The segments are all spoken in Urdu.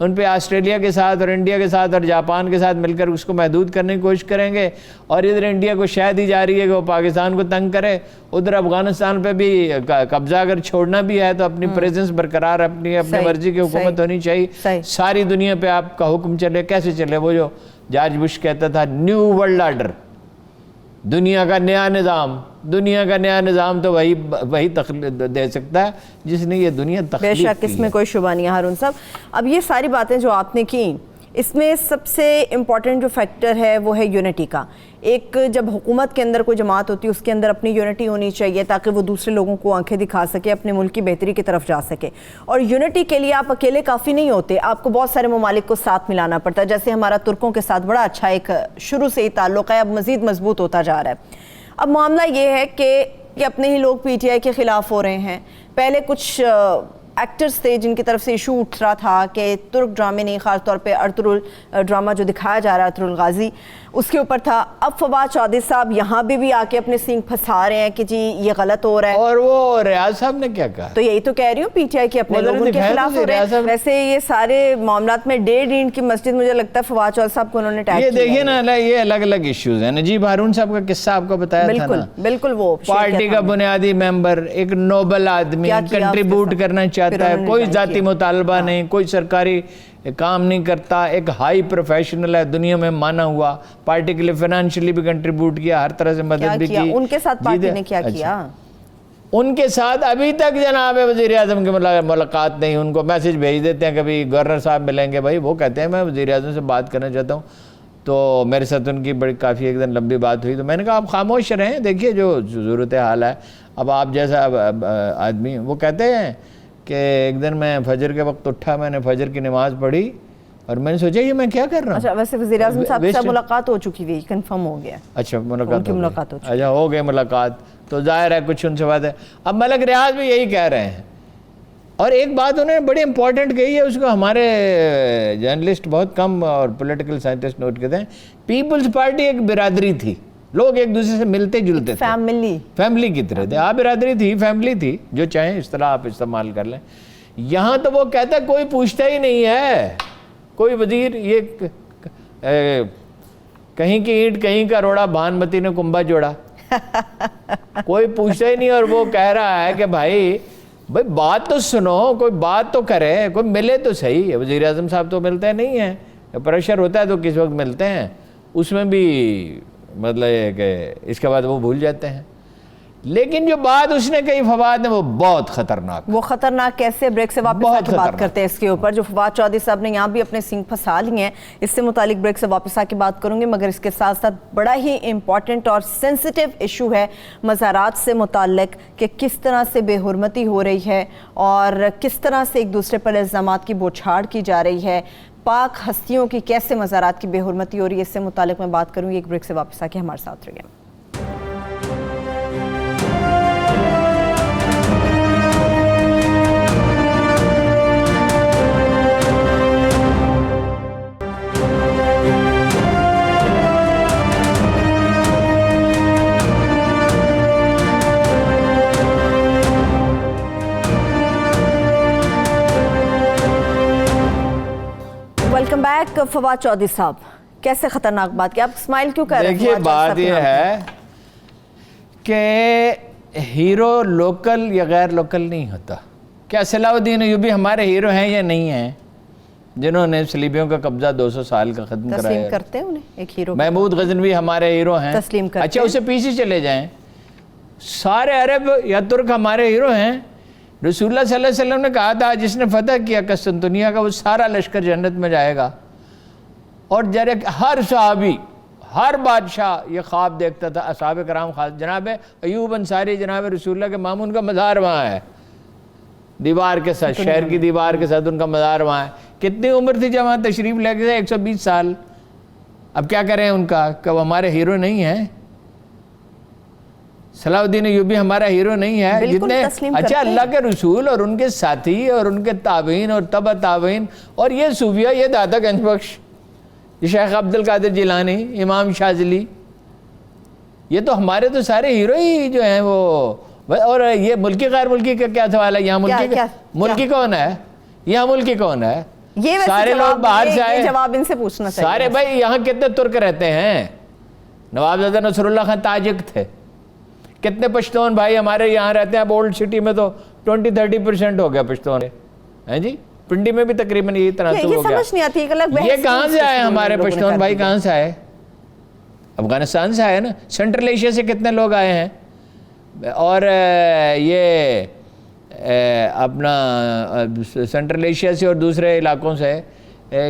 ان پہ آسٹریلیا کے ساتھ اور انڈیا کے ساتھ اور جاپان کے ساتھ مل کر اس کو محدود کرنے کی کوشش کریں گے، اور ادھر انڈیا کو شاید دی جا رہی ہے کہ وہ پاکستان کو تنگ کرے، ادھر افغانستان پہ بھی قبضہ اگر چھوڑنا بھی ہے تو اپنی پریزنس برقرار، اپنی مرضی کی حکومت ہونی چاہیے، ساری دنیا پہ آپ کا حکم چلے۔ کیسے چلے؟ وہ جو جارج بش کہتا تھا نیو ورلڈ آرڈر، دنیا کا نیا نظام، دنیا کا نیا نظام تو وہی دے سکتا ہے جس نے یہ دنیا تخلیق کی ہے۔ بے شک، اس میں کوئی شبہ نہیں ہے ہارون صاحب۔ اب یہ ساری باتیں جو آپ نے کی، اس میں سب سے امپورٹنٹ جو فیکٹر ہے وہ ہے یونٹی کا۔ ایک جب حکومت کے اندر کوئی جماعت ہوتی ہے اس کے اندر اپنی یونٹی ہونی چاہیے تاکہ وہ دوسرے لوگوں کو آنکھیں دکھا سکے، اپنے ملک کی بہتری کی طرف جا سکے، اور یونٹی کے لیے آپ اکیلے کافی نہیں ہوتے، آپ کو بہت سارے ممالک کو ساتھ ملانا پڑتا ہے، جیسے ہمارا ترکوں کے ساتھ بڑا اچھا ایک شروع سے ہی تعلق ہے، اب مزید مضبوط ہوتا جا رہا ہے۔ اب معاملہ یہ ہے کہ اپنے ہی لوگ پی ٹی آئی کے خلاف ہو رہے ہیں۔ پہلے کچھ ایکٹرز تھے جن کی طرف سے ایشو اٹھ رہا تھا کہ ترک ڈرامے نہیں، خاص طور پہ ارطغرل ڈرامہ جو دکھایا جا رہا ہے ارطغرل غازی، اس کے اوپر تھا۔ اب فواد چودھری صاحب یہاں بھی آ کے اپنے سینگ پھنسا رہے ہیں کہ جی یہ غلط ہو رہا ہے، اور وہ ریاض صاحب نے کیا کہا؟ تو یہی تو کہہ رہی ہوں، پی ٹی آئی کے اپنے لوگوں کے خلاف ہو رہے ہیں۔ ویسے یہ سارے معاملات میں 1.5 اینٹ کی مسجد مجھے لگتا ہے فواد چودھری صاحب کو انہوں نے ٹیگ کیا۔ یہ دیکھیے نا، یہ الگ الگ ایشوز ہیں۔ نجیب ہارون صاحب کا قصہ آپ کو بتایا تھا نا، بالکل وہ پارٹی کا بنیادی ممبر، ایک نوبل آدمی، کنٹریبیوٹ کرنا چاہتا ہے، کوئی ذاتی مطالبہ نہیں، کوئی سرکاری کام نہیں کرتا، ایک ہائی پروفیشنل ہے، دنیا میں مانا ہوا، پارٹی کے لیے فائنینشلی بھی کنٹریبیوٹ کیا، ہر طرح سے مدد بھی کی۔ ان کے ساتھ پارٹی نے کیا کیا؟ ان کے ساتھ ابھی تک جناب وزیر اعظم کی ملاقات نہیں، ان کو میسج بھیج دیتے ہیں کبھی گورنر صاحب ملیں گے، بھائی وہ کہتے ہیں میں وزیر اعظم سے بات کرنا چاہتا ہوں، تو میرے ساتھ ان کی بڑی کافی ایک دن لمبی بات ہوئی، تو میں نے کہا آپ خاموش رہیں، دیکھیے جو صورت حال ہے۔ اب آپ جیسا آدمی، وہ کہتے ہیں کہ ایک دن میں فجر کے وقت اٹھا، میں نے فجر کی نماز پڑھی اور میں نے سوچا یہ میں کیا کر رہا ہوں۔ اچھا، ویسے وزیر اعظم صاحب سے ملاقات ہو چکی ہوئی، کنفرم ہو گیا؟ اچھا، ملاقات ہو چکی، اچھا ہو گئی ملاقات، تو ظاہر ہے کچھ ان سے بات ہے۔ اب ملک ریاض بھی یہی کہہ رہے ہیں، اور ایک بات انہوں نے بڑی امپورٹنٹ کہی ہے، اس کو ہمارے جرنلسٹ بہت کم اور پولیٹیکل سائنٹسٹ نوٹ کرتے ہیں، پیپلز پارٹی ایک برادری تھی، لوگ ایک دوسرے سے ملتے جلتے تھے، فیملی کی طرح تھے۔ برادری تھی، فیملی تھی، جو چاہیں اس طرح آپ استعمال کر لیں۔ یہاں تو وہ کہتا ہے کوئی پوچھتا ہی نہیں ہے، کوئی وزیر، یہ کہیں کی اینٹ کہیں کا روڑا، بھانمتی نے کنبا جوڑا، کوئی پوچھتا ہی نہیں، اور وہ کہہ رہا ہے کہ بھائی بات تو سنو، کوئی بات تو کرے، کوئی ملے تو صحیح۔ وزیر اعظم صاحب تو ملتے نہیں ہیں، پریشر ہوتا ہے تو کس وقت ملتے ہیں، اس میں بھی مطلب یہ کہ اس کے بعد وہ بھول جاتے ہیں۔ لیکن جو بات اس نے کہی فواد نے، وہ بہت خطرناک، وہ خطرناک کیسے؟ بریک سے واپس آ کے بات کرتے ہیں اس کے اوپر، جو فواد چودھری صاحب نے یہاں بھی اپنے سینگ پھنسا لی ہیں، اس سے متعلق بریک سے واپس آ کے بات کروں گی، مگر اس کے ساتھ ساتھ بڑا ہی امپورٹنٹ اور سینسیٹیو ایشو ہے مزارات سے متعلق، کہ کس طرح سے بے حرمتی ہو رہی ہے اور کس طرح سے ایک دوسرے پر الزامات کی بوچھاڑ کی جا رہی ہے، پاک ہستیوں کی کیسے مزارات کی بے حرمتی ہو رہی ہے، اس سے متعلق میں بات کروں گی۔ ایک بریک سے واپس آ کے ہمارے ساتھ رہیے۔ Welcome back. فواد چودھری صاحب، کیسے خطرناک بات کی؟ آپ اسمائل کیوں کر رہے ہیں؟ دیکھیے بات یہ ہے کہ ہیرو لوکل یا غیر لوکل نہیں ہوتا۔ کیا صلاح الدین ایوبی ہمارے ہیرو ہیں یا نہیں ہیں، جنہوں نے صلیبیوں کا قبضہ 200 سال کا ختم کرایا؟ تسلیم کرتے ہیں انہیں ایک ہیرو؟ محمود غزنوی ہمارے ہیرو ہیں، تسلیم کرتے ہیں؟ اچھا اسے پیچھے چلے جائیں، سارے عرب یا ترک ہمارے ہیرو ہیں۔ رسول اللہ صلی اللہ علیہ وسلم نے کہا تھا جس نے فتح کیا قسطنطنیہ کا وہ سارا لشکر جنت میں جائے گا، اور ہر صحابی، ہر بادشاہ یہ خواب دیکھتا تھا، اصحاب کرام خاص، جناب ایوب انصاری جناب رسول اللہ کے مامون کا مزار وہاں ہے، دیوار کے ساتھ، شہر کی دیوار کے ساتھ ان کا مزار وہاں ہے۔ کتنی عمر تھی جب وہاں تشریف لے گئے؟ 120 سال۔ اب کیا کریں ان کا، کہ وہ ہمارے ہیرو نہیں ہیں؟ صلاح الدین ایوبی ہمارا ہیرو نہیں ہے؟ جتنے اچھا اللہ کے رسول اور ان کے ساتھی اور ان کے تابعین اور تبع تابعین اور یہ صوفیہ، یہ داتا گنج بخش، یہ شیخ عبد القادر جیلانی، امام شاذلی، یہ تو ہمارے تو سارے ہیرو ہی جو ہیں وہ۔ اور یہ ملکی غیر ملکی کا کیا سوال ہے؟ یہاں ملکی کون ہے؟ یہاں ملکی کون ہے؟ یہ ویسے سارے لوگ باہر سے آئے, جواب ان سے پوچھنا چاہیے. سارے بھائی یہاں کتنے ترک رہتے ہیں؟ نوابزادہ نصر اللہ خان تاجک تھے. کتنے پشتون بھائی ہمارے یہاں رہتے ہیں؟ اب اولڈ سٹی میں تو 20-30% ہو گیا پشتون ہیں جی. پنڈی میں بھی تقریباً یہی طرح سے ہو گیا. سمجھ نہیں آتی یہ کہاں سے آئے ہمارے پشتون بھائی؟ کہاں سے آئے؟ افغانستان سے آئے نا. سینٹرل ایشیا سے کتنے لوگ آئے ہیں؟ اور یہ اپنا سینٹرل ایشیا سے اور دوسرے علاقوں سے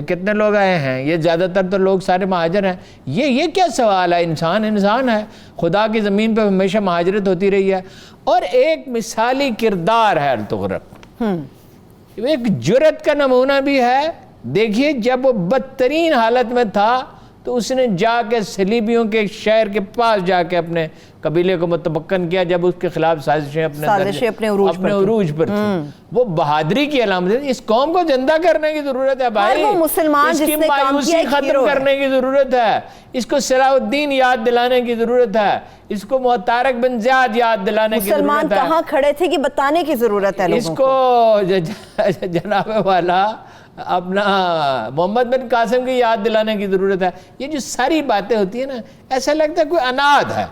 کتنے لوگ آئے ہیں؟ یہ زیادہ تر تو لوگ سارے مہاجر ہیں. یہ کیا سوال ہے؟ انسان ہے, خدا کی زمین پہ ہمیشہ مہاجرت ہوتی رہی ہے. اور ایک مثالی کردار ہے ارطغرل, ایک جرأت کا نمونہ بھی ہے. دیکھیے جب وہ بدترین حالت میں تھا تو اس نے جا کے صلیبیوں کے شہر کے پاس جا کے اپنے قبیلے کو متمکن کیا جب اس کے خلاف سازشیں اپنے عروج پر تھیں. وہ بہادری کی علامت ہے. اس قوم کو زندہ کرنے کی ضرورت ہے بھائی, اس کی مایوسی ختم کرنے کی ضرورت ہے, اس کو صلاح الدین یاد دلانے کی ضرورت ہے, اس کو طارق بن زیاد یاد دلانے کی ضرورت ہے. مسلمان کہاں کھڑے تھے کہ بتانے کی ضرورت ہے اس کو جناب والا اپنا محمد بن قاسم کی یاد دلانے کی ضرورت ہے. یہ جو ساری باتیں ہوتی ہیں نا, ایسا لگتا ہے کوئی اناد ہے.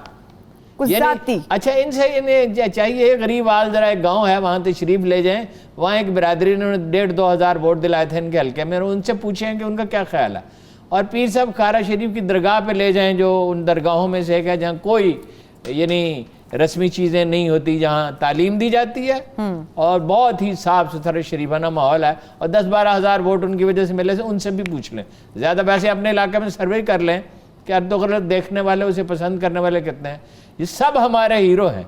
اچھا ان سے انہیں چاہیے غریب آل ذرا ایک گاؤں ہے وہاں تشریف لے جائیں, وہاں ایک برادری نے 1,500-2 ہزار ووٹ دلائے تھے ان کے حلقے میں, ان سے پوچھیں کہ ان کا کیا خیال ہے. اور پیر صاحب کھارا شریف کی درگاہ پہ لے جائیں جو ان درگاہوں میں سے ایک ہے جہاں کوئی یعنی رسمی چیزیں نہیں ہوتی, جہاں تعلیم دی جاتی ہے اور بہت ہی صاف ستھرا شریفانہ ماحول ہے, اور 10-12 ہزار ووٹ ان کی وجہ سے ملے سے ان سے بھی پوچھ لیں. زیادہ پیسے اپنے علاقے میں سروے کر لیں کہ ارطغرل دیکھنے والے اسے پسند کرنے والے کتنے ہیں. یہ سب ہمارے ہیرو ہیں.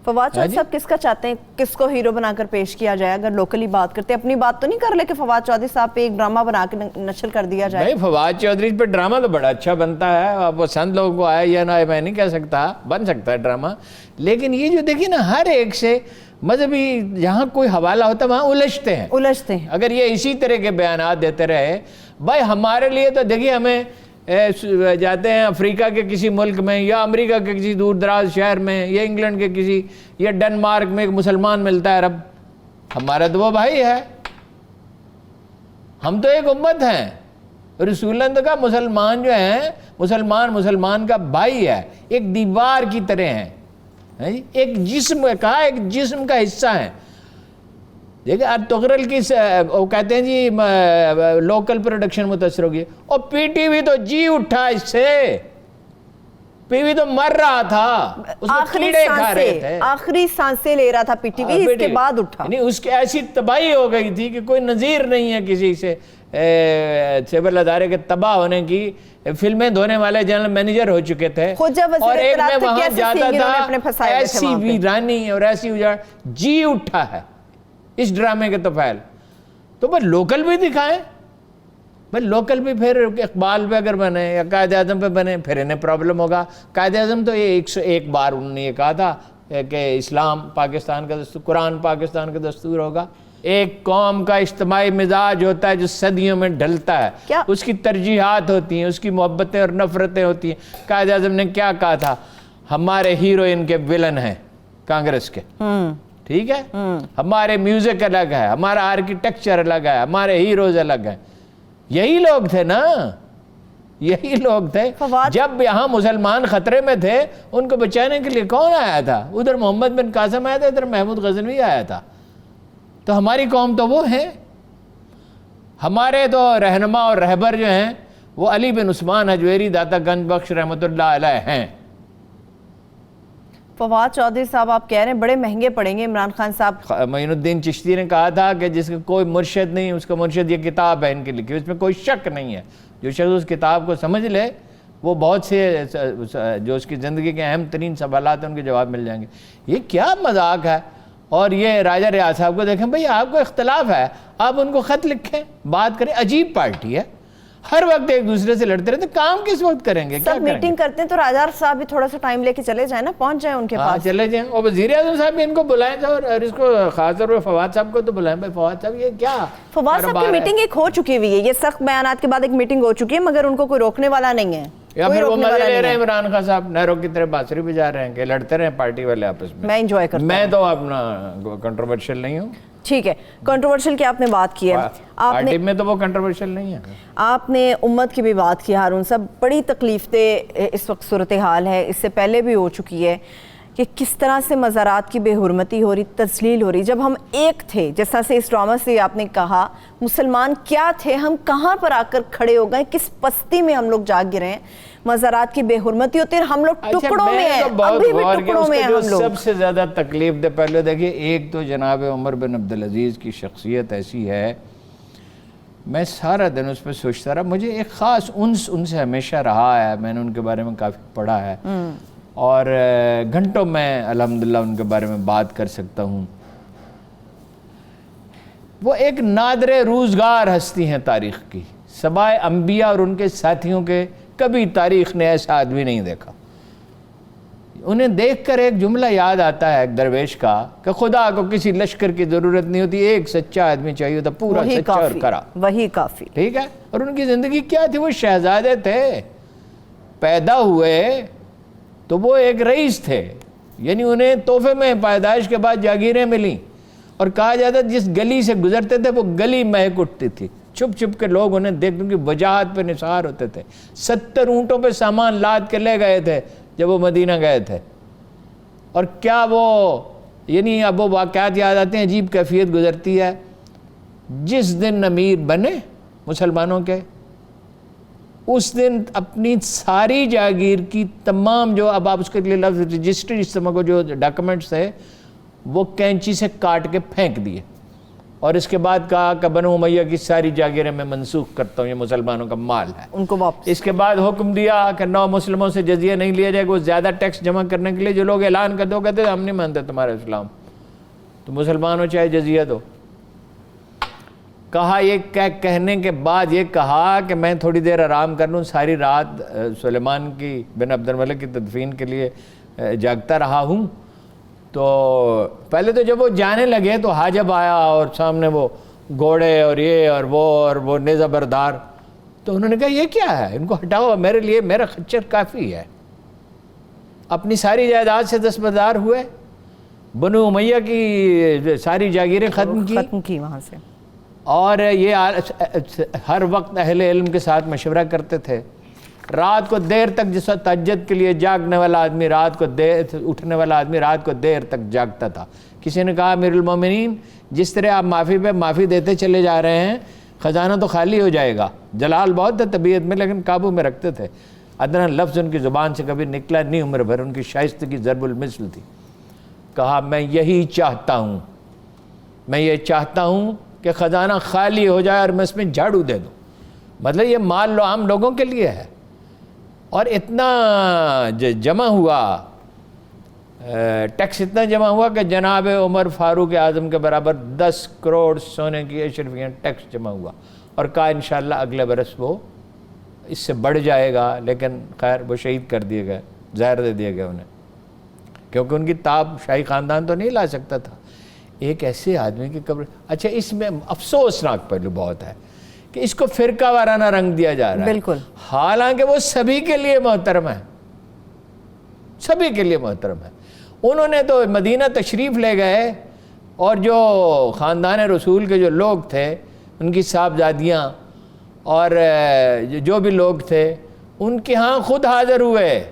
فواد چودھری صاحب کس کا چاہتے ہیں, کس کو ہیرو بنا کر پیش کیا جائے؟ اگر لوکلی بات کرتے ہیں, اپنی بات تو نہیں کر لے کہ فواد چودھری صاحب پہ ایک ڈرامہ بنا کے نشر کر دیا جائے. نہیں, فواد چودھری پہ ڈرامہ تو بڑا اچھا بنتا ہے, اب پسند لوگوں کو آئے یا نہ آئے میں نہیں کہہ سکتا, بن سکتا ہے ڈرامہ. لیکن یہ جو دیکھیے نا, ہر ایک سے مذہبی جہاں کوئی حوالہ ہوتا ہے وہاں الجھتے ہیں. اگر یہ اسی طرح کے بیانات دیتے رہے بھائی, ہمارے لیے تو دیکھیے ہمیں جاتے ہیں افریقہ کے کسی ملک میں یا امریکہ کے کسی دور دراز شہر میں یا انگلینڈ کے کسی یا ڈنمارک میں ایک مسلمان ملتا ہے, رب ہمارا تو وہ بھائی ہے, ہم تو ایک امت ہیں. رسول اللہ نے کہا مسلمان جو ہیں, مسلمان کا بھائی ہے, ایک دیوار کی طرح ہیں, ایک جسم کہا, ایک جسم کا حصہ ہے. دیکھیں ارطغرل کی وہ کہتے ہیں جی لوکل پروڈکشن متاثر ہوگی, اور پی ٹی وی تو جی اٹھا اس سے, پی وی تو مر رہا تھا, اس میں کیڑے کھا رہے تھے, آخری سانسیں لے رہا تھا پی ٹی وی, اس کے بعد اٹھا. نہیں, اس کی ایسی تباہی ہو گئی تھی کہ کوئی نظیر نہیں ہے کسی سے سیول ادارے کے تباہ ہونے کی. فلمیں دھونے والے جنرل مینیجر ہو چکے تھے, اور ایک میں وہاں جاتا تھا, ایسی ویرانی اور ایسی اجاڑ, جی اٹھا ہے اس ڈرامے کے طفیل. تو بس لوکل بھی دکھائیں, بھائی لوکل بھی پھر اقبال پہ اگر بنے یا قائد اعظم پہ بنے پھر انہیں پرابلم ہوگا. قائد اعظم تو یہ 101 بار انہوں نے یہ کہا تھا کہ اسلام پاکستان کا دستور, قرآن پاکستان کا دستور ہوگا. ایک قوم کا اجتماعی مزاج ہوتا ہے جو صدیوں میں ڈھلتا ہے, اس کی ترجیحات ہوتی ہیں, اس کی محبتیں اور نفرتیں ہوتی ہیں. قائد اعظم نے کیا کہا تھا, ہمارے ہیرو ان کے ولن ہیں کانگریس کے, ٹھیک ہے, ہمارے میوزک الگ ہے, ہمارا آرکیٹیکچر الگ ہے, ہمارے ہیروز الگ ہیں. یہی لوگ تھے نا, یہی لوگ تھے. جب یہاں مسلمان خطرے میں تھے ان کو بچانے کے لیے کون آیا تھا؟ ادھر محمد بن قاسم آیا تھا, ادھر محمود غزنوی آیا تھا. تو ہماری قوم تو وہ ہے. ہمارے تو رہنما اور رہبر جو ہیں وہ علی بن عثمان حجویری داتا گنج بخش رحمۃ اللہ علیہ ہیں. فواد چودھری صاحب آپ کہہ رہے ہیں بڑے مہنگے پڑیں گے عمران خان صاحب. معین الدین چشتی نے کہا تھا کہ جس کا کوئی مرشد نہیں, اس کا مرشد یہ کتاب ہے ان کی لکھی, اس میں کوئی شک نہیں ہے. جو شخص اس کتاب کو سمجھ لے وہ بہت سے جو اس کی زندگی کے اہم ترین سوالات ہیں ان کے جواب مل جائیں گے. یہ کیا مذاق ہے. اور یہ راجہ ریاض صاحب کو دیکھیں, بھئی آپ کو اختلاف ہے, آپ ان کو خط لکھیں, بات کریں. عجیب پارٹی ہے, ہر وقت ایک دوسرے سے لڑتے رہتے, کام کس وقت کریں گے؟ سب میٹنگ کرتے ہیں تو راجہ صاحب بھی تھوڑا سا ٹائم لے کے چلے جائیں نا, پہنچ جائیں ان کے پاس. چلے جائیں, اور وزیر اعظم صاحب بھی ان کو بلائیں تھے, اور اس کو خاص طور پر فواد صاحب کو تو بلائیں. بھائی فواد صاحب یہ کیا, فواد صاحب کی میٹنگ ایک ہو چکی ہوئی ہے, یہ سخت بیانات کے بعد ایک میٹنگ ہو چکی ہے, مگر ان کو کوئی روکنے والا نہیں ہے. یا پھر وہ مزے لے رہے ہیں عمران خان صاحب, نہرو کی طرح بانسری بھی جا رہے ہیں کہ لڑتے رہے پارٹی والے آپس میں. میں انجوائے کرتا ہوں, میں تو اپنا کنٹروورشل نہیں ہوں. ٹھیک ہے، کنٹروورشل کی آپ نے بات کی ہے، آپ نے میں تو وہ کنٹروورشل نہیں ہے. آپ نے امت کی بھی بات کی ہارون صاحب. بڑی تکلیف دہ اس وقت صورتحال ہے، اس سے پہلے بھی ہو چکی ہے کہ کس طرح سے مزارات کی بے حرمتی ہو رہی، تذلیل ہو رہی. جب ہم ایک تھے، جس طرح سے اس ڈرامہ سے آپ نے کہا مسلمان کیا تھے، ہم کہاں پر آ کر کھڑے ہو گئے، کس پستی میں ہم لوگ جا گرے ہیں. مزارات کی بے حرمتی ہوتی ہے، ہم لوگ ٹکڑوں میں ہیں، ابھی بھی ٹکڑوں میں ہیں ہم لوگ. سب سے زیادہ تکلیف دہ پہلے دیکھیے، ایک تو جناب عمر بن عبدالعزیز کی شخصیت ایسی ہے، میں سارا دن اس پہ سوچتا رہا. مجھے ایک خاص انس ان سے ہمیشہ رہا ہے، میں نے ان کے بارے میں کافی پڑھا ہے اور گھنٹوں میں الحمدللہ ان کے بارے میں بات کر سکتا ہوں. وہ ایک نادر روزگار ہستی ہیں تاریخ کی، سوائے انبیاء اور ان کے ساتھیوں کے کبھی تاریخ نے ایسا آدمی نہیں دیکھا. انہیں دیکھ کر ایک جملہ یاد آتا ہے ایک درویش کا کہ خدا کو کسی لشکر کی ضرورت نہیں ہوتی، ایک سچا آدمی چاہیے ہوتا، پورا سچا اور کرا، وہی کافی. ٹھیک ہے. اور ان کی زندگی کیا تھی؟ وہ شہزادے تھے، پیدا ہوئے تو وہ ایک رئیس تھے، یعنی انہیں تحفے میں پیدائش کے بعد جاگیریں ملیں اور کہا جاتا جس گلی سے گزرتے تھے وہ گلی مہک اٹھتی تھی. چھپ چھپ کے لوگ انہیں دیکھ ان کی وجاہت پہ نثار ہوتے تھے. 70 اونٹوں پہ سامان لاد کے لے گئے تھے جب وہ مدینہ گئے تھے. اور کیا وہ یعنی اب وہ واقعات یاد آتے ہیں، عجیب کیفیت گزرتی ہے. جس دن امیر بنے مسلمانوں کے، اس دن اپنی ساری جاگیر کی تمام جو اب آپ اس کے لیے لفظ رجسٹری استعمال کو جو ڈاکومنٹس تھے وہ کینچی سے کاٹ کے پھینک دیے اور اس کے بعد کہا کہ بنو امیہ کی ساری جاگیریں میں منسوخ کرتا ہوں، یہ مسلمانوں کا مال ہے. ان کو واپس اس کے بعد حکم دیا کہ نو مسلموں سے جزیہ نہیں لیا جائے گا. وہ زیادہ ٹیکس جمع کرنے کے لیے جو لوگ اعلان کر دو کہتے ہم نہیں مانتے تمہارا اسلام، تو مسلمان ہو چاہے جزیہ دو. کہا یہ کہنے کے بعد یہ کہا کہ میں تھوڑی دیر آرام کر لوں. ساری رات سلیمان کی بن عبد الملک کی تدفین کے لیے جاگتا رہا ہوں. تو پہلے تو جب وہ جانے لگے تو حاجب آیا اور سامنے وہ گھوڑے اور یہ اور وہ نیزہ بردار. تو انہوں نے کہا یہ کیا ہے، ان کو ہٹاؤ، میرے لیے میرا خچر کافی ہے. اپنی ساری جائیداد سے دستبردار ہوئے، بنو امیہ کی ساری جاگیریں ختم کی وہاں سے. اور یہ ہر وقت اہل علم کے ساتھ مشورہ کرتے تھے. رات کو دیر تک، جس وقت تہجد کے لیے جاگنے والا آدمی رات کو اٹھنے والا آدمی رات کو دیر تک جاگتا تھا. کسی نے کہا امیر المومنین جس طرح آپ معافی پہ معافی دیتے چلے جا رہے ہیں خزانہ تو خالی ہو جائے گا. جلال بہت تھا طبیعت میں لیکن قابو میں رکھتے تھے. ادنا لفظ ان کی زبان سے کبھی نکلا نہیں عمر بھر. ان کی شائستگی ضرب المثل تھی. کہا میں یہی چاہتا ہوں، میں یہ چاہتا ہوں کہ خزانہ خالی ہو جائے اور میں اس میں جھاڑو دے دوں. مطلب یہ مال لو عام لوگوں کے لیے ہے. اور اتنا جمع ہوا، ٹیکس اتنا جمع ہوا کہ جناب عمر فاروق اعظم کے برابر 10 کروڑ سونے کی اشرفیاں ٹیکس جمع ہوا. اور کہا انشاءاللہ اگلے برس وہ اس سے بڑھ جائے گا. لیکن خیر وہ شہید کر دیے گئے، زہر دے دیے گئے انہیں، کیونکہ ان کی تاب شاہی خاندان تو نہیں لا سکتا تھا. ایک ایسے آدمی کی قبر. اچھا اس میں افسوسناک پہلو بہت ہے کہ اس کو فرقہ وارانہ رنگ دیا جا رہا ہے. بالکل. حالانکہ وہ سبھی کے لیے محترم ہے، سبھی کے لیے محترم ہے. انہوں نے تو مدینہ تشریف لے گئے اور جو خاندان رسول کے جو لوگ تھے، ان کی صاحبزادیاں اور جو بھی لوگ تھے، ان کے ہاں خود حاضر ہوئے.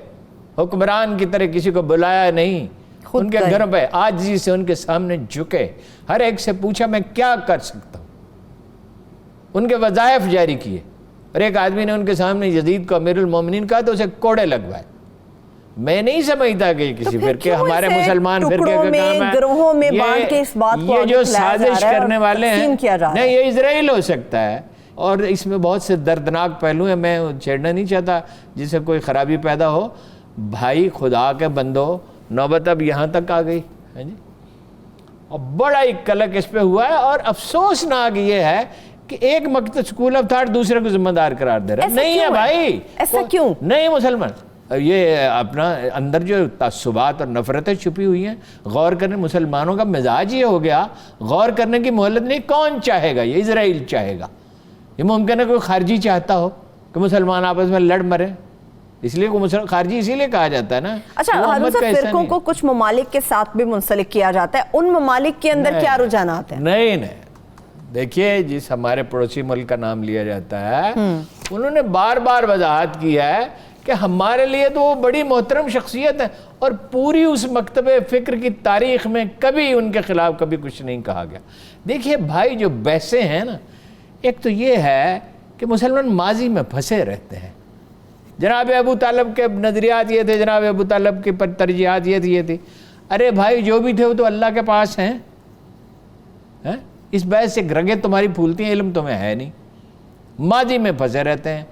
حکمران کی طرح کسی کو بلایا نہیں، ان کے گھروں پہ عاجزی سے ان کے سامنے جھکے. ہر ایک سے پوچھا میں کیا کر سکتا ہوں. ان کے وظائف جاری کیے. اور ایک آدمی نے ان کے سامنے یزید کو امیر المومنین کہا تو اسے کوڑے لگوائے. میں نہیں سمجھتا کہ کسی فرقے ہمارے مسلمان فرقے کا کام ہے. گروہوں میں بانٹ کے اس بات کو یہ جو سازش کرنے والے ہیں، نہیں یہ اسرائیل ہو سکتا ہے. اور اس میں بہت سے دردناک پہلو ہیں، میں چھیڑنا نہیں چاہتا جس سے کوئی خرابی پیدا ہو. بھائی خدا کے بندو، نوبت اب یہاں تک آ گئی ہے جی، اور بڑا ہی کلک اس پہ ہوا ہے. اور افسوسناک یہ ہے کہ ایک مکتب اسکول آف تھاٹ دوسرے کو ذمہ دار قرار دے رہا ہے. نہیں ہے بھائی، ایسا کیوں؟ نہیں مسلمان، یہ اپنا اندر جو تعصبات اور نفرتیں چھپی ہوئی ہیں غور کرنے. مسلمانوں کا مزاج یہ ہو گیا، غور کرنے کی مہلت نہیں. کون چاہے گا؟ یہ اسرائیل چاہے گا. یہ ممکن ہے کوئی خارجی چاہتا ہو کہ مسلمان آپس میں لڑ مرے؟ اس لیے کو مسلمان خارجی اسی لیے کہا جاتا ہے نا. اچھا ہارون صاحب، فرقوں کو کچھ ممالک کے ساتھ بھی منسلک کیا جاتا ہے، ان ممالک کے اندر کیا رجحانات ہیں؟ نہیں دیکھیے جس ہمارے پڑوسی ملک کا نام لیا جاتا ہے انہوں نے بار بار وضاحت کی ہے کہ ہمارے لیے تو وہ بڑی محترم شخصیت ہے اور پوری اس مکتب فکر کی تاریخ میں کبھی ان کے خلاف کبھی کچھ نہیں کہا گیا. دیکھیے بھائی جو بحثیں ہیں نا، ایک تو یہ ہے کہ مسلمان ماضی میں پھنسے رہتے ہیں. جناب ابو طالب کے نظریات یہ تھے، جناب ابو طالب کی ترجیحات یہ تھی. ارے بھائی جو بھی تھے وہ تو اللہ کے پاس ہیں. اس بحث سے رگیں تمہاری پھولتی ہیں، علم تمہیں ہے نہیں، ماضی میں پھنسے رہتے ہیں.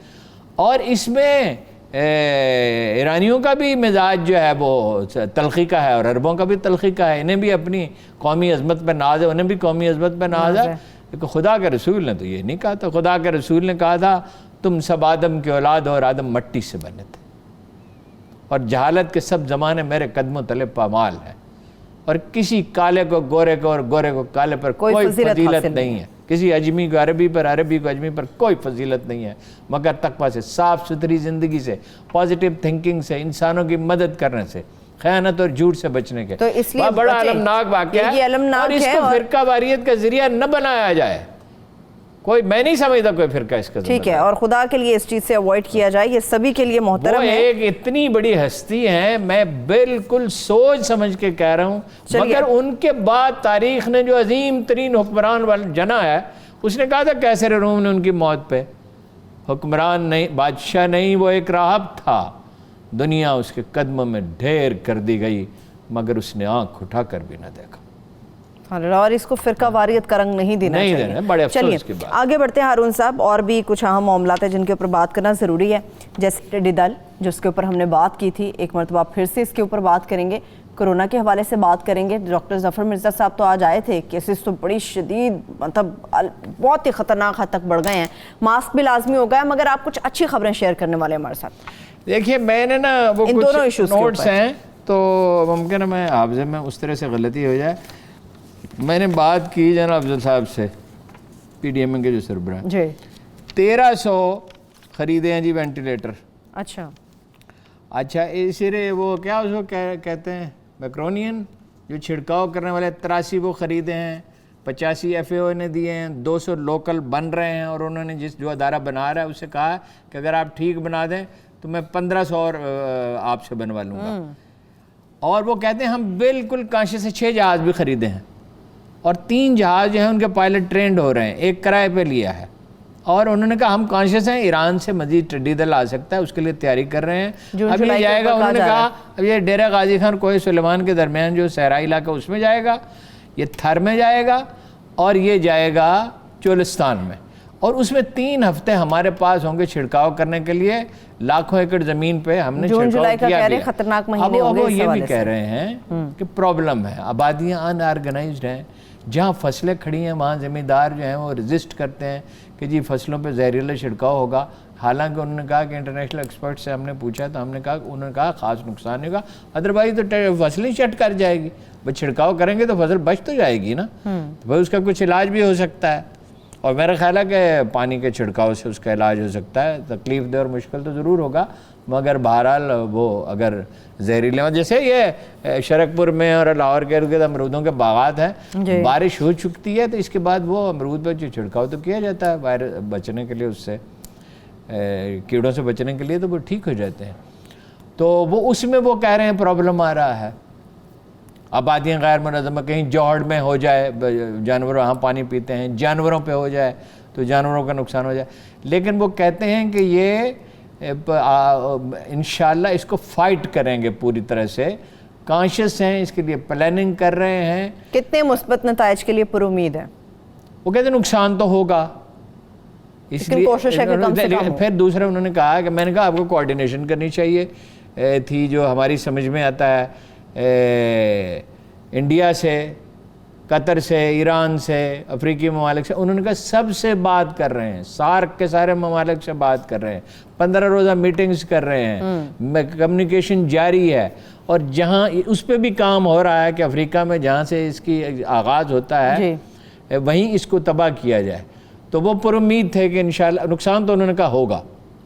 اور اس میں ایرانیوں کا بھی مزاج جو ہے وہ تلخی کا ہے اور عربوں کا بھی تلخی کا ہے. انہیں بھی اپنی قومی عظمت پہ ناز ہے، انہیں بھی قومی عظمت پہ ناز ہے. لیکن خدا کے رسول نے تو یہ نہیں کہا تھا. خدا کے رسول نے کہا تھا تم سب آدم کی اولاد اور آدم مٹی سے بنے تھے اور جہالت کے سب زمانے میرے قدموں تلے پامال ہے. اور کسی کالے کو گورے کو اور گورے کو کالے پر کوئی فضیلت نہیں ہے. کسی اجمی کو عربی پر، عربی کو اجمی پر کوئی فضیلت نہیں ہے مگر تقویٰ سے، صاف ستھری زندگی سے، پازیٹیو تھنکنگ سے، انسانوں کی مدد کرنے سے، خیانت اور جھوٹ سے بچنے کے. تو اس لیے بڑا المناک واقعہ ہے اور اس کو فرقہ واریت کا ذریعہ نہ بنایا جائے. میں نہیں سمجھتا کوئی فرقہ اس کا. ٹھیک ہے، اور خدا کے لیے اس چیز سے اوائڈ کیا جائے، یہ سبھی کے لیے محترم ہے. وہ ایک اتنی بڑی ہستی ہیں، میں بالکل سوچ سمجھ کے کہہ رہا ہوں، مگر ان کے بعد تاریخ نے جو عظیم ترین حکمران جنا ہے، اس نے کہا تھا کیسر روم نے ان کی موت پہ، حکمران نہیں، بادشاہ نہیں، وہ ایک راہب تھا. دنیا اس کے قدموں میں ڈھیر کر دی گئی مگر اس نے آنکھ اٹھا کر بھی نہ دیکھا. اور اس کو فرقہ واریت کا رنگ نہیں دینا چاہیے. بڑے افسوس کی بات. آگے بڑھتے ہیں ہارون صاحب، اور بھی کچھ اہم معاملات ہیں جن کے اوپر بات کرنا ضروری ہے، جیسے ٹڈی دل جس کے اوپر ہم نے بات کی تھی. ایک مرتبہ پھر سے اس کے اوپر بات کریں گے، کرونا کے حوالے سے بات کریں گے. ڈاکٹر ظفر مرزا صاحب تو آج آئے تھے، کیسز تو بڑی شدید، مطلب بہت ہی خطرناک حد تک بڑھ گئے ہیں. ماسک بھی لازمی ہو گیا، مگر آپ کچھ اچھی خبریں شیئر کرنے والے ہمارے ساتھ. دیکھیے میں نے نا وہ کچھ نوٹس ہیں تو ممکن ہے میں حافظے میں اس طرح سے غلطی ہو جائے. میں نے بات کی جناب افضل صاحب سے، پی ڈی ایم کے جو سربراہ، 1300 خریدے ہیں جی وینٹیلیٹر. اچھا اسے وہ کیا اس کو کہتے ہیں میکرونین جو چھڑکاؤ کرنے والے 83 وہ خریدے ہیں. 85 ایف اے او نے دیے ہیں. 200 لوکل بن رہے ہیں اور انہوں نے جو ادارہ بنا رہا ہے اس سے کہا کہ اگر آپ ٹھیک بنا دیں تو میں 1500 اور آپ سے بنوا لوں گا. اور وہ کہتے ہیں ہم بالکل کانشے سے 6 جہاز بھی خریدے ہیں اور 3 جہاز جو ہیں ان کے پائلٹ ٹرینڈ ہو رہے ہیں، ایک کرائے پہ لیا ہے. اور انہوں نے کہا ہم کانشیس ہیں ایران سے مزید ٹڈی دل آ سکتا ہے، اس کے لیے تیاری کر رہے ہیں. اب یہ جائے گا، انہوں نے کہا اب یہ ڈیرہ غازی خان کوہ سلیمان کے درمیان جو صحرائی علاقہ اس میں جائے گا، یہ تھر میں جائے گا اور یہ جائے گا چولستان میں. اور اس میں 3 ہفتے ہمارے پاس ہوں گے چھڑکاؤ کرنے کے لیے. لاکھوں ایکڑ زمین پہ ہم نے چھڑکاؤ کیا گیا. خطرناک مہینے ہوں گے. اب وہ یہ بھی کہہ رہے ہیں کہ پرابلم ہے، آبادیاں ان آرگنائزڈ ہیں. جہاں فصلیں کھڑی ہیں وہاں زمیندار جو ہیں وہ رزسٹ کرتے ہیں کہ جی فصلوں پہ زہریلا چھڑکاؤ ہوگا. حالانکہ انہوں نے کہا کہ انٹرنیشنل ایکسپرٹ سے ہم نے پوچھا تو ہم نے کہا، انہوں نے کہا خاص نقصان نہیں ہوگا، ادروائز تو فصلیں چٹ کر جائے گی. بس چھڑکاؤ کریں گے تو فصل بچ تو جائے گی نا. تو بھائی اس کا کچھ علاج بھی ہو سکتا ہے اور میرا خیال ہے کہ پانی کے چھڑکاؤ سے اس کا علاج ہو سکتا ہے. تکلیف دہ اور مشکل تو ضرور ہوگا مگر بہرحال وہ اگر زہریلے، جیسے یہ شرک پور میں اور لاہور کے ارد گرد امرودوں کے باغات ہیں، بارش ہو چکتی ہے تو اس کے بعد وہ امرود پہ جو چھڑکاؤ تو کیا جاتا ہے وائرس بچنے کے لیے، اس سے کیڑوں سے بچنے کے لیے، تو وہ ٹھیک ہو جاتے ہیں. تو وہ اس میں وہ کہہ رہے ہیں پرابلم آ رہا ہے. آبادیاں غیر منظم، کہیں جوہڑ میں ہو جائے، جانور وہاں پانی پیتے ہیں، جانوروں پہ ہو جائے تو جانوروں کا نقصان ہو جائے. لیکن وہ کہتے ہیں کہ یہ انشاءاللہ اس کو فائٹ کریں گے پوری طرح سے، کانشیس ہیں، اس کے لیے پلاننگ کر رہے ہیں. کتنے مثبت نتائج کے لیے پر امید ہے؟ وہ کہتے ہیں نقصان تو ہوگا، اس لیے کوشش ہے کہ کم سے کم ہو. پھر دوسرے انہوں نے کہا کہ میں نے کہا آپ کو کوارڈینیشن کرنی چاہیے تھی جو ہماری سمجھ میں آتا ہے انڈیا سے، قطر سے، ایران سے، افریقی ممالک سے. انہوں نے کہا سب سے بات کر رہے ہیں، سارک کے سارے ممالک سے بات کر رہے ہیں، 15 روزہ میٹنگز کر رہے ہیں، کمیونیکیشن جاری ہے. اور جہاں اس پہ بھی کام ہو رہا ہے کہ افریقہ میں جہاں سے اس کی آغاز ہوتا ہے وہیں اس کو تباہ کیا جائے. تو وہ پر امید تھے کہ انشاءاللہ، نقصان تو انہوں نے کہا ہوگا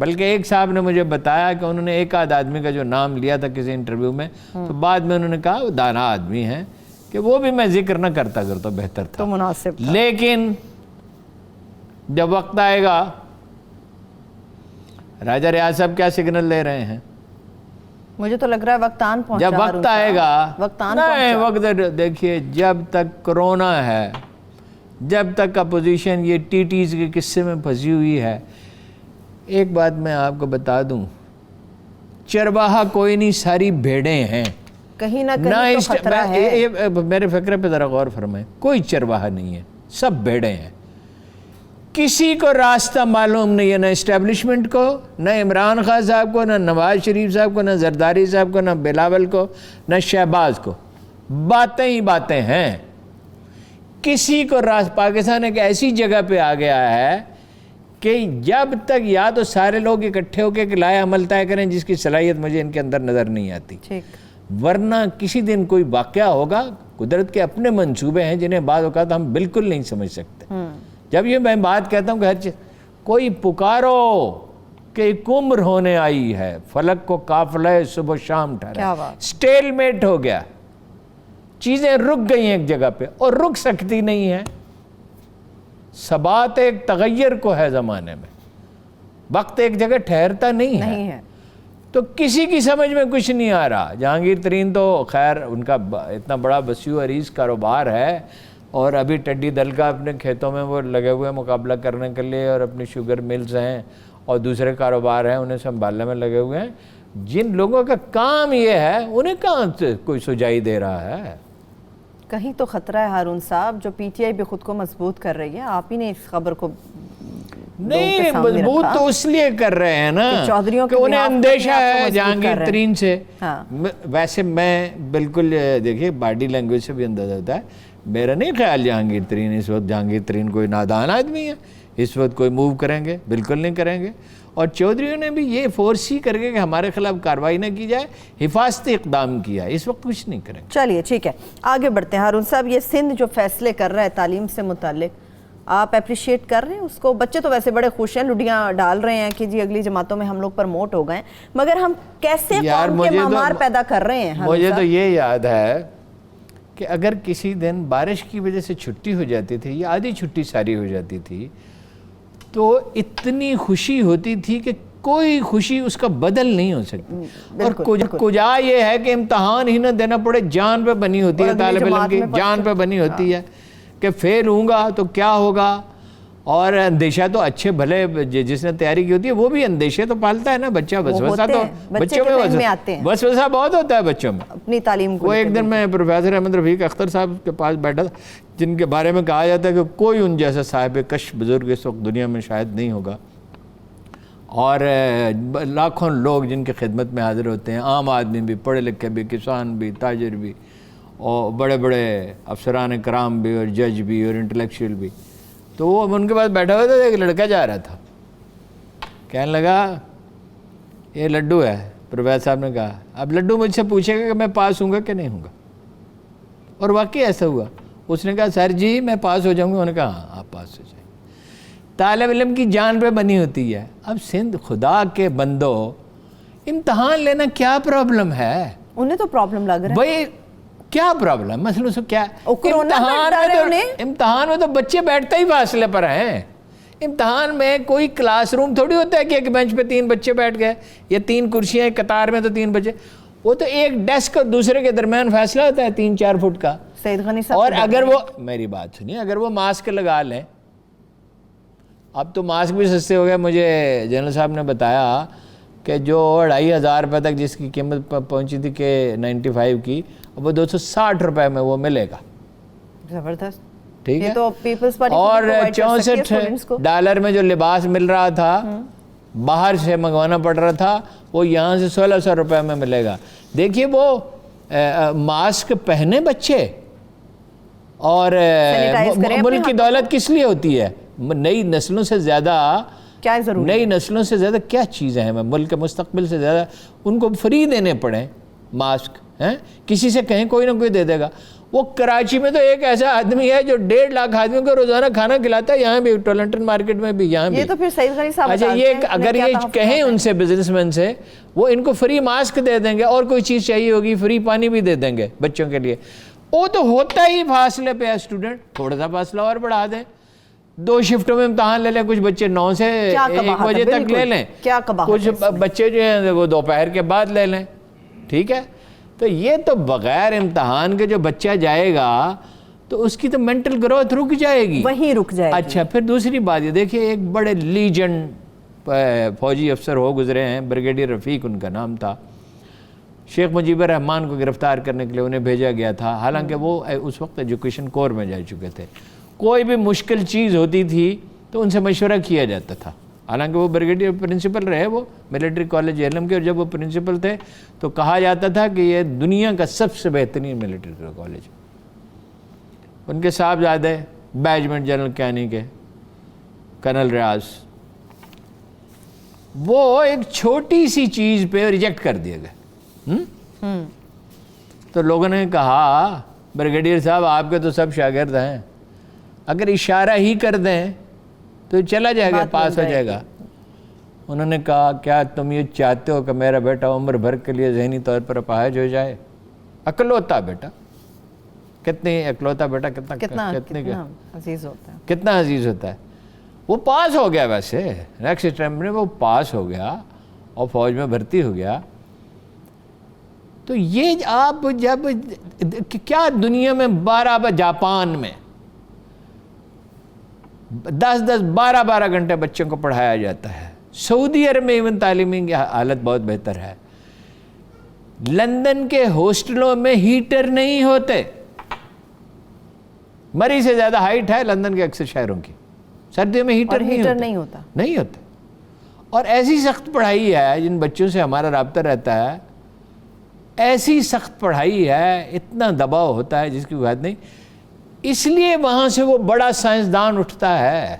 بلکہ ایک صاحب نے مجھے بتایا کہ انہوں نے ایک آدھ آدمی کا جو نام لیا تھا کسی انٹرویو میں، تو بعد میں انہوں نے کہا وہ دانا آدمی ہیں کہ وہ بھی میں ذکر نہ کرتا اگر تو بہتر تھا، تو مناسب تھا۔ لیکن جب وقت آئے گا، راجہ ریاض صاحب کیا سگنل لے رہے ہیں؟ مجھے تو لگ رہا ہے وقت آن پہنچا، جب وقت آئے گا، وقت آن نہیں پہنچا۔ وقت دیکھیے، جب تک کرونا ہے، جب تک اپوزیشن یہ ٹی ٹیز کے قصے میں پھنسی ہوئی ہے، ایک بات میں آپ کو بتا دوں، چرواہا کوئی نہیں، ساری بھیڑیں ہیں، کہیں نہ کہیں تو خطرہ ہے۔ میرے فکرے پہ ذرا غور فرمائیں، کوئی چرواہا نہیں ہے، سب بھیڑیں ہیں۔ کسی کو راستہ معلوم نہیں ہے، نہ اسٹیبلشمنٹ کو، نہ عمران خان صاحب کو، نہ نواز شریف صاحب کو، نہ زرداری صاحب کو، نہ بلاول کو، نہ شہباز کو، باتیں ہی باتیں ہیں۔ کسی کو پاکستان ایک ایسی جگہ پہ آ گیا ہے کہ جب تک یا تو سارے لوگ اکٹھے ہو کے ایک لائحہ عمل طے کریں جس کی صلاحیت مجھے ان کے اندر نظر نہیں آتی، ورنہ کسی دن کوئی واقعہ ہوگا۔ قدرت کے اپنے منصوبے ہیں جنہیں بعض اوقات ہم بالکل نہیں سمجھ سکتے۔ جب یہ میں بات کہتا ہوں کہ ہر چیز، کوئی پکارو کہ ایک عمر ہونے آئی ہے، فلک کو قافلہ صبح شام ٹھہرا، سٹیل میٹ ہو گیا، چیزیں رک گئی ہیں ایک جگہ پہ اور رک سکتی نہیں ہیں۔ ثبات ایک تغیر کو ہے زمانے میں، وقت ایک جگہ ٹھہرتا نہیں ہے۔ تو کسی کی سمجھ میں کچھ نہیں آ رہا۔ جہانگیر ترین تو خیر ان کا اتنا بڑا وسیع عریض کاروبار ہے، اور ابھی ٹڈی دل کا اپنے کھیتوں میں وہ لگے ہوئے مقابلہ کرنے کے لیے، اور اپنی شوگر ملز ہیں اور دوسرے کاروبار ہیں انہیں سنبھالنے میں لگے ہوئے ہیں۔ جن لوگوں کا کام یہ ہے انہیں کہاں کوئی سجائی دے رہا ہے؟ کہیں تو خطرہ ہے ہارون صاحب، جو پی ٹی آئی بھی خود کو مضبوط کر رہی ہے، آپ ہی نے اس خبر کو نہیں مضبوط تو اس لیے کر رہے ہیں نا کہ انہیں اندیشہ ہے جہانگیر ترین سے۔ ویسے میں بالکل دیکھیے باڈی لینگویج سے بھی اندازہ ہوتا ہے، میرا نہیں خیال جہانگیر ترین اس وقت، جہانگیر ترین کوئی نادان آدمی ہے اس وقت، کوئی موو کریں گے، بالکل نہیں کریں گے۔ اور چودھریوں نے بھی یہ فورس ہی کر کے کہ ہمارے خلاف کارروائی نہ کی جائے، حفاظتی اقدام کیا ہے، اس وقت کچھ نہیں کریں گے۔ چلیے ٹھیک ہے، آگے بڑھتے ہیں۔ ہارون صاحب، یہ سندھ جو فیصلے کر رہا ہے تعلیم سے متعلق، آپ اپریشیٹ کر رہے ہیں اس کو؟ بچے تو ویسے بڑے خوش ہیں، لڈیاں ڈال رہے ہیں کہ جی اگلی جماعتوں میں ہم لوگ پرموٹ ہو گئے، مگر ہم کیسے قوم کے معمار پیدا کر رہے ہیں؟ مجھے تو یہ یاد ہے کہ اگر کسی دن بارش کی وجہ سے چھٹی ہو جاتی تھی یا آدھی چھٹی ساری ہو جاتی تھی تو اتنی خوشی ہوتی تھی کہ کوئی خوشی اس کا بدل نہیں ہو سکتی۔ اور کجا یہ ہے کہ امتحان ہی نہ دینا پڑے، جان پہ بنی ہوتی ہے طالب علم کی، جان پہ بنی ہوتی ہے کہ فیل ہوں گا تو کیا ہوگا۔ اور اندیشہ تو اچھے بھلے جس نے تیاری کی ہوتی ہے وہ بھی اندیشے تو پالتا ہے نا بچہ، وسوسہ تو بچوں میں وسوسہ بہت ہوتا ہے بچوں میں اپنی تعلیم کو۔ وہ ایک دن میں پروفیسر احمد رفیق اختر صاحب کے پاس بیٹھا تھا، جن کے بارے میں کہا جاتا ہے کہ کوئی ان جیسا صاحب کش بزرگ اس وقت دنیا میں شاید نہیں ہوگا، اور لاکھوں لوگ جن کی خدمت میں حاضر ہوتے ہیں، عام آدمی بھی، پڑھے لکھے بھی، کسان بھی، تاجر بھی، اور بڑے بڑے افسران کرام بھی، اور جج بھی، اور انٹلیکچوئل بھی۔ تو وہ ان کے پاس بیٹھا ہوا تھا، ایک لڑکا جا رہا تھا، کہنے لگا یہ لڈو ہے۔ پروفیسر صاحب نے کہا اب لڈو مجھ سے پوچھے گا کہ میں پاس ہوں گا کہ نہیں ہوں گا، اور واقعی ایسا ہوا۔ اس نے کہا سر جی میں پاس ہو جاؤں گا، انہوں نے کہا ہاں آپ پاس ہو جائیں۔ طالب علم کی جان پہ بنی ہوتی ہے۔ اب سندھ خدا کے بندو، امتحان لینا کیا پرابلم ہے؟ انہیں تو پرابلم لگ رہا ہے بھائی، کیا پرابلم؟ مثلا سو کیا امتحان میں تو بچے بیٹھتے ہی فاصلے پر ہیں۔ امتحان میں کوئی کلاس روم تھوڑی ہوتا ہے کہ ایک بینچ پہ 3 بچے بیٹھ گئے، یا 3 کرسیاں ایک قطار میں تو 3 بچے، وہ تو ایک ڈیسک اور دوسرے کے درمیان فاصلہ ہوتا ہے 3-4 فٹ کا۔ سید غنی صاحب، اور اگر وہ میری بات سنیے، اگر وہ ماسک لگا لیں، اب تو ماسک بھی سستے ہو گئے، مجھے جنرل صاحب نے بتایا کہ جو 2500 روپے تک جس کی قیمت پہنچی تھی کہ 95 کی، اب وہ 260 روپے میں وہ ملے گا۔ زبردست، ٹھیک ہے۔ اور 64 ڈالر میں جو لباس مل رہا تھا، باہر سے منگوانا پڑ رہا تھا، وہ یہاں سے 1600 روپے میں ملے گا۔ دیکھیے وہ ماسک پہنے بچے، اور ملک کی دولت کس لیے ہوتی ہے؟ نئی نسلوں سے زیادہ کیا ضروری، نئی نسلوں سے زیادہ کیا چیزیں ہیں؟ ملک کے مستقبل سے زیادہ ان کو فری دینے پڑیں ماسک، ہیں کسی سے کہیں کوئی نہ کوئی دے دے گا۔ وہ کراچی میں تو ایک ایسا آدمی ہے جو 1.5 لاکھ آدمیوں کو روزانہ کھانا کھلاتا ہے، یہاں بھی ٹورنٹن مارکیٹ میں بھی، یہاں بھی۔ یہ تو پھر سعید غنی صاحب اچھا یہ اگر یہ کہیں ان سے بزنس مین سے، وہ ان کو فری ماسک دے دیں گے اور کوئی چیز چاہیے ہوگی فری پانی بھی دے دیں گے بچوں کے لیے۔ وہ تو ہوتا ہی فاصلے پہ ہے اسٹوڈنٹ، تھوڑا سا فاصلہ اور بڑھا دیں، 2 شفٹوں میں امتحان لے لیں، کچھ بچے 9 سے 1 بجے تک لے لیں، کچھ بچے جو ہیں وہ دوپہر کے بعد لے لیں، ٹھیک ہے؟ تو یہ تو بغیر امتحان کے جو بچہ جائے گا تو اس کی تو مینٹل گروتھ رک جائے گی، وہیں رک جائے گی۔ اچھا پھر دوسری بات یہ دیکھیے، ایک بڑے لیجنڈ فوجی افسر ہو گزرے ہیں، بریگیڈیئر رفیق ان کا نام تھا، شیخ مجیب الرحمان کو گرفتار کرنے کے لیے انہیں بھیجا گیا تھا، حالانکہ وہ اس وقت ایجوکیشن کور میں جا چکے تھے۔ کوئی بھی مشکل چیز ہوتی تھی تو ان سے مشورہ کیا جاتا تھا، حالانکہ وہ بریگیڈیئر پرنسپل رہے وہ ملٹری کالج جہلم کے، اور جب وہ پرنسپل تھے تو کہا جاتا تھا کہ یہ دنیا کا سب سے بہترین ملٹری کالج۔ ان کے صاحبزادے بیچمنٹ جنرل کینی کے کرنل ریاض، وہ ایک چھوٹی سی چیز پہ ریجیکٹ کر دیے گئے۔ تو لوگوں نے کہا بریگیڈیئر صاحب آپ کے تو سب شاگرد ہیں، اگر اشارہ ہی کر دیں تو چلا جائے گا، پاس ہو جائے گا۔ انہوں نے کہا کیا تم یہ چاہتے ہو کہ میرا بیٹا عمر بھر کے لیے ذہنی طور پر اپاہج ہو جائے؟ اکلوتا بیٹا، کتنے اکلوتا بیٹا کتنا عزیز ہوتا ہے، کتنا عزیز ہوتا ہے۔ وہ پاس ہو گیا، ویسے نیکسٹ اٹیمپٹ میں وہ پاس ہو گیا اور فوج میں بھرتی ہو گیا۔ تو یہ آپ جب کیا دنیا میں 12 جاپان میں 10 12 گھنٹے بچوں کو پڑھایا جاتا ہے، سعودی عرب میں ایون تعلیمی کی حالت بہت بہتر ہے، لندن کے ہاسٹلوں میں ہیٹر نہیں ہوتے، مری سے زیادہ ہائٹ ہے لندن کے اکثر شہروں کی، سردیوں میں ہیٹر نہیں ہوتا۔ اور ایسی سخت پڑھائی ہے، جن بچوں سے ہمارا رابطہ رہتا ہے، ایسی سخت پڑھائی ہے، اتنا دباؤ ہوتا ہے جس کی بات نہیں، اس لیے وہاں سے وہ بڑا سائنسدان اٹھتا ہے،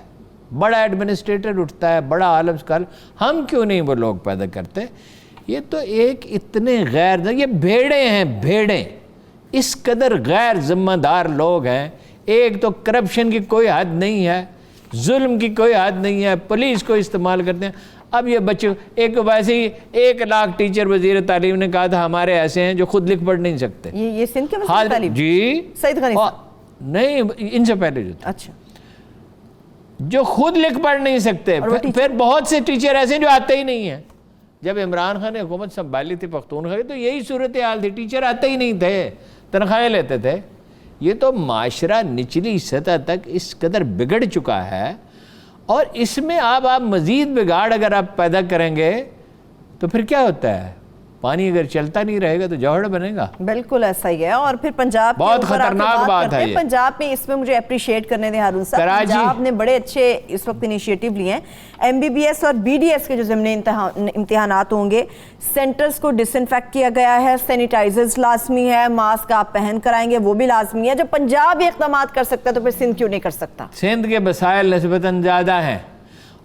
بڑا ایڈمنسٹریٹر اٹھتا ہے، بڑا عالم سکال۔ ہم کیوں نہیں وہ لوگ پیدا کرتے؟ یہ تو ایک اتنے یہ بھیڑیں ہیں، بھیڑیں، اس قدر غیر ذمہ دار لوگ ہیں۔ ایک تو کرپشن کی کوئی حد نہیں ہے، ظلم کی کوئی حد نہیں ہے، پولیس کو استعمال کرتے ہیں۔ اب یہ بچے ایک ویسے ہی 1 لاکھ ٹیچر وزیر تعلیم نے کہا تھا ہمارے ایسے ہیں جو خود لکھ پڑھ نہیں سکتے۔ یہ سندھ کے وزیر تعلیم جی سعید غنی صاحب؟ نہیں، ان سے پہلے جو تھا، اچھا، جو خود لکھ پڑھ نہیں سکتے۔ پھر بہت سے ٹیچر ایسے ہیں جو آتے ہی نہیں ہیں۔ جب عمران خان نے حکومت سنبھالی تھی پختونخوا کی تو یہی صورتحال تھی، ٹیچر آتے ہی نہیں تھے، تنخواہیں لیتے تھے۔ یہ تو معاشرہ نچلی سطح تک اس قدر بگڑ چکا ہے، اور اس میں آپ مزید بگاڑ اگر آپ پیدا کریں گے تو پھر کیا ہوتا ہے؟ پانی اگر چلتا نہیں رہے گا تو جوہر بنے گا۔ بالکل ایسا ہی ہے۔ اور پھر پنجاب بہت خطرناک بات ہے یہ۔ پنجاب میں اس میں مجھے اپریشیٹ کرنے دیں ہارون صاحب، پنجاب نے بڑے اچھے اس وقت انیشیٹو لیے ہیں۔ MBBS اور BDS کے جو ضمنی امتحانات ہوں گے، سینٹرز کو ڈس انفیکٹ کیا گیا ہے، سینیٹائزرز لازمی ہے، ماسک آپ پہن کر آئیں گے وہ بھی لازمی ہے۔ جب پنجاب یہ اقدامات کر سکتا ہے تو پھر سندھ کیوں نہیں کر سکتا؟ سندھ کے وسائل نسبتاً زیادہ ہیں،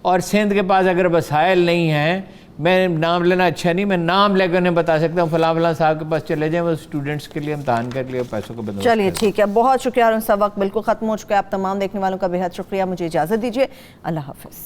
اور سندھ کے پاس اگر وسائل نہیں ہیں، میں نام لینا اچھا نہیں، میں نام لے کر انہیں بتا سکتا ہوں فلاں فلاں صاحب کے پاس چلے جائیں، وہ اسٹوڈنٹس کے لیے امتحان کے لیے پیسوں کو بندوبست۔ چلیے ٹھیک ہے، بہت شکریہ ہارون صاحب، وقت بالکل ختم ہو چکا ہے۔ آپ تمام دیکھنے والوں کا بے حد شکریہ، مجھے اجازت دیجیے، اللہ حافظ۔